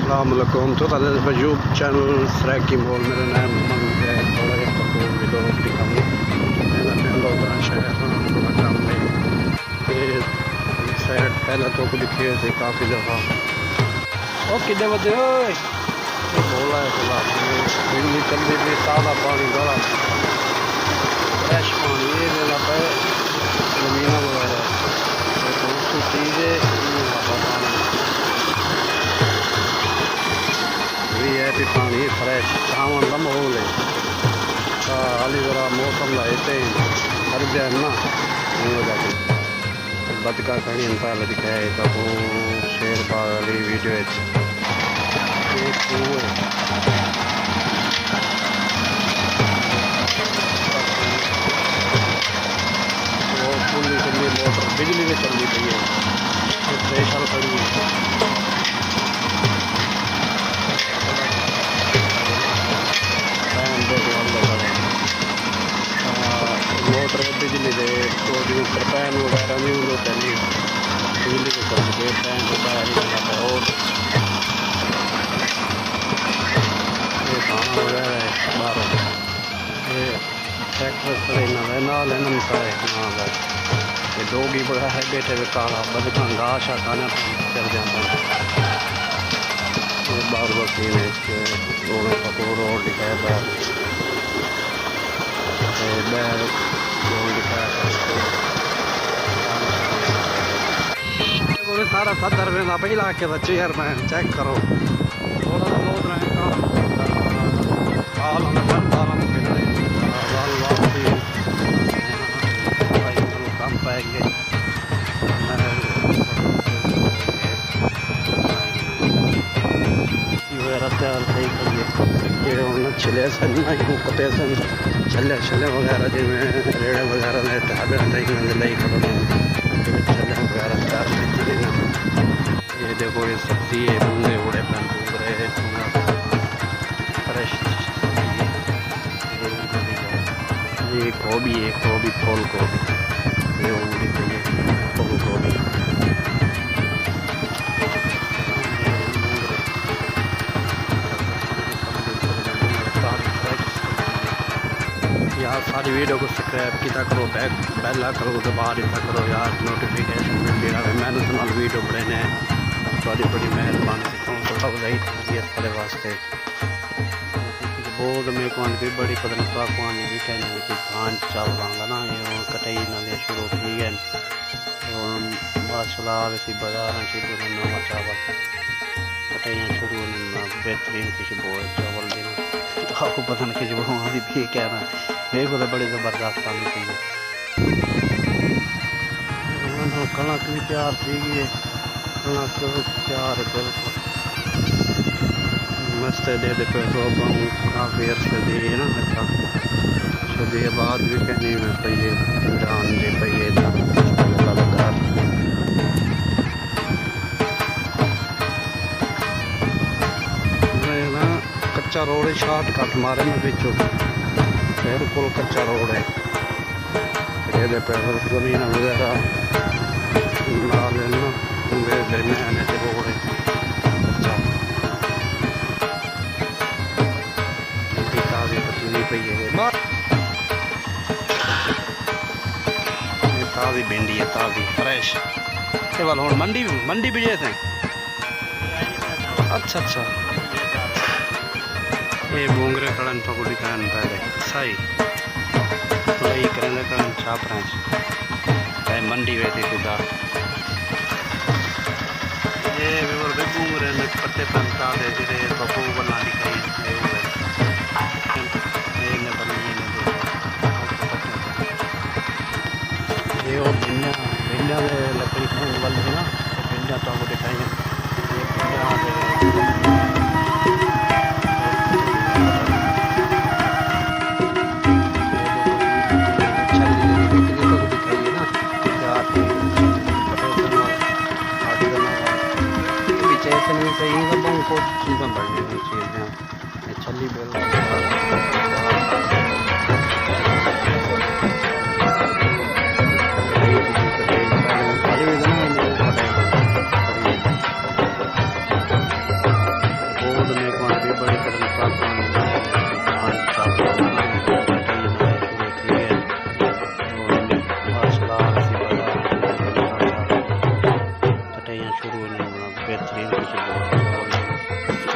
अस्सलाम वालेकुम। तो यूट्यूब चैनल सराकी मॉल मेरा नाम मोहम्मद है। थोड़ा जिहा तक वीडियो दिखाऊँ मैं पिंड उधर शहर थोड़ा काम में साइड पहले तो को दिखे थे काफ़ी दफ़ा। और कितने बजे हो बोला है थोड़ा बिजली चल रही थी, ताज़ा पानी गला फ्रेश पानी ये लेना पे ज़मीन वगैरह तो चीज़ें भी पानी फ्रेश सावन का माहौल है। हाली ज़रा मौसम लाते हर दिन ना बतका खड़ी पहले दिखाए तो शेर बाग वाली वीडियो मोटर बिजली में चलती पई है प्रेशर खड़ी मोटर बिजली दे तो पैन वगैरह नहीं होते चली बिजली के चलते पैन वगैरह और ये खाना वगैरह है बाहर ये ट्रैक्टर खड़े ना लेना सारे ना ये डोगी बड़ा है बैठे हुए काला बदका घास शा खाना चल जाता ये बार बसी ने रोड पको रोड दिखाया बाहर बैग सारा 70 रुपये का पहला के तो चेयरमैन चेक करो थोड़ा सा लोग रहे कम पाएंगे सही करिए ये छिले कटे सन छले छले वगैरह जिमें रेड़े वगैरह ने ढाबे नहीं करो छले वगैरह ये देखो ये सब्जी है बूंदे उड़े रहे फ्रेश ये गोभी है गोभी फूल गोभी ये उड़ी चाहिए फूल गोभी यार सारी वीडियो को सब्सक्राइब किया करो बेल करो तो बाहर इतना करो यार नोटिफिकेशन मिल रहा है। मैंने तो वीडियो बनाने थोड़ी बड़ी मेहरबानी थोड़ा बधाई थोड़े वास्ते बहुत मेरे को भी बड़ी पता नहीं पाकवानी भी कहने कि धान चल रहा ना ये कटाई ना शुरू थी गए माशाल्लाह वैसे बाजार शुरू नवा चावल कटाइयाँ शुरू बेहतरीन कुछ बहुत चावल देना आपको पता नहीं कि वहाँ भी क्या ना मेरे को तो बड़ी ज़बरदस्त पानी चाहिए। कणक भी तैयार थी गई कणक तैयार है बिल्कुल मस्त दे पे तो काफ़ी अर्से दी है ना अच्छा सदी बाद भी कहनी में पहिए जान दे पहिए लगा कच्चा रोड है शार्ट कट मारे में बिचो बिल्कुल कच्चा रोड है ये जमीन वगैरह ला लेना दरमियान से रोड है कच्चा ताज़ी पतली पई है ताज़ी भिंडी है ताज़ी फ्रेश ये वाल हम मंडी भी गए थे। अच्छा अच्छा ये बोंगरे कड़न पकड़ी करन पहले सही लई करने कड़न छाप रहे मंडी वैसे सीधा ये भी बोंगरे में पत्ते पंता दे जिरे बपू बना दिखाई ये ने बनी ये वो भिंडा लकड़ी वाली है ना भिंडा तो आपको दिखाई बहुत चीज़ें बढ़नी चाहिए छली बेल भी बड़ी कदम शुरू बेहतरीन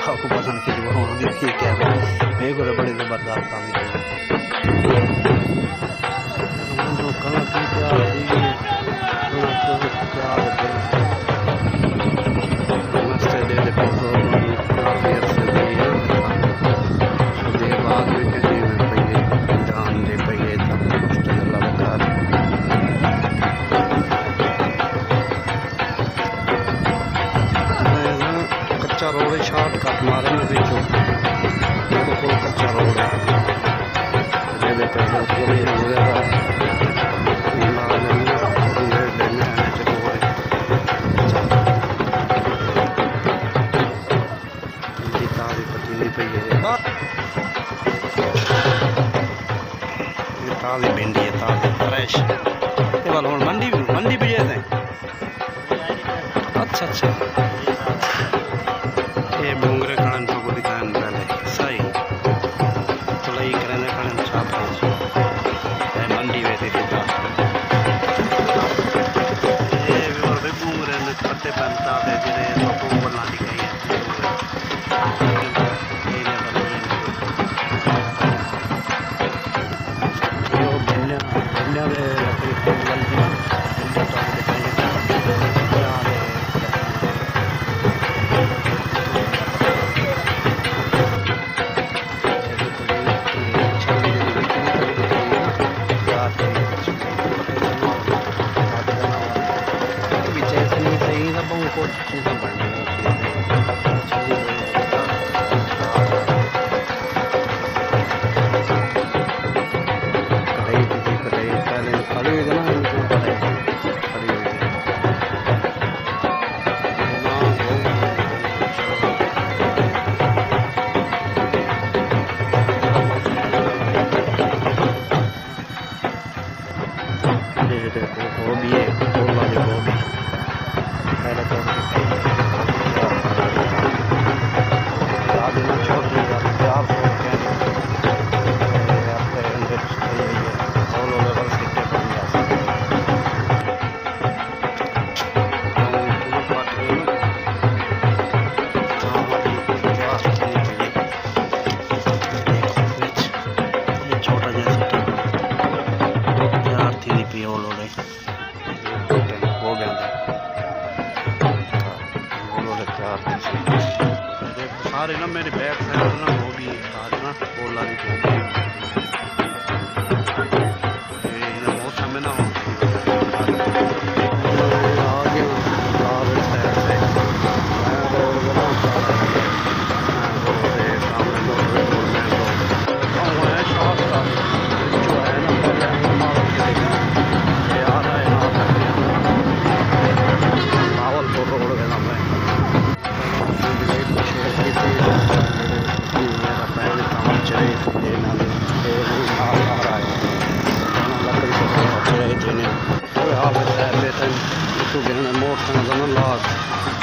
आपको पता नहीं कि क्या मेरे को बड़े ज़बरदस्त काम रोड है शॉर्टकट मारे में बिल्कुल कच्चा रोड है ताज़ी भिंडी है ताज़ी फ्रेश मंडी भी जैसे अच्छा अच्छा ये मुंगरे खड़न को दिखाएं पहले सही तो लई करें खड़न छाप है मंडी वे थी था ये भी और भी मुंगरे ने पत्ते बनता है जिन्हें तो बोलना दिखाई है ये भिंडियां वे लकड़ी की गलती गोभी है फूल वाली गोभी पहले तो छोटी प्याज छोटा जैसा प्यार थी पियो लो हो गया सारे ना मेरे बैक साइड ना वो भी आज ना बोला नहीं मौसम में ना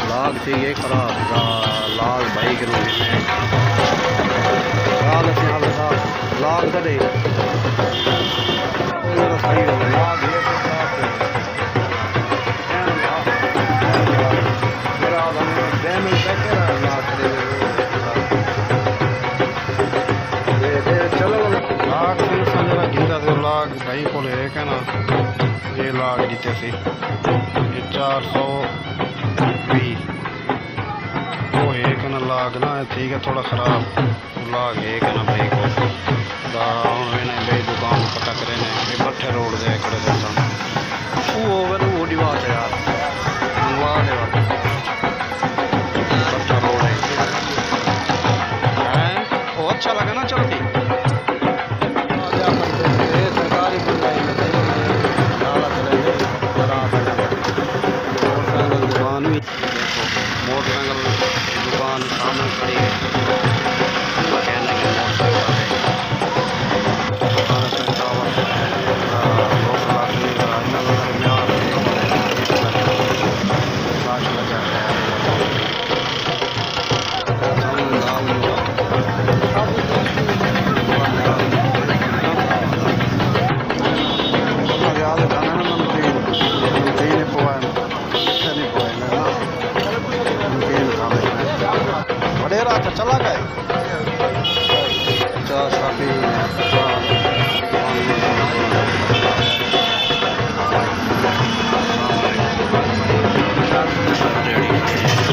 लाग चाहिए खराब लाग बाइक लाग कदे चलो लाग गिंदा से लाग भाई को ले ना ये लाग जीते सी 420 वो एक ना लाग ना ठीक है थोड़ा ख़राब लाग एक ना भाई को भाई दुकान पता करे ने बट्ठे रोड दे करे देता वो होवे तो वो बात है यार वाह दे बट्ठा रोड है वो अच्छा लगा ना चलो ठीक सरकारी मोटरसाइकिल दुकान सामने खड़ी है कहने के मोटरसाइकिल अच्छा चला गए। चार साथी रेडी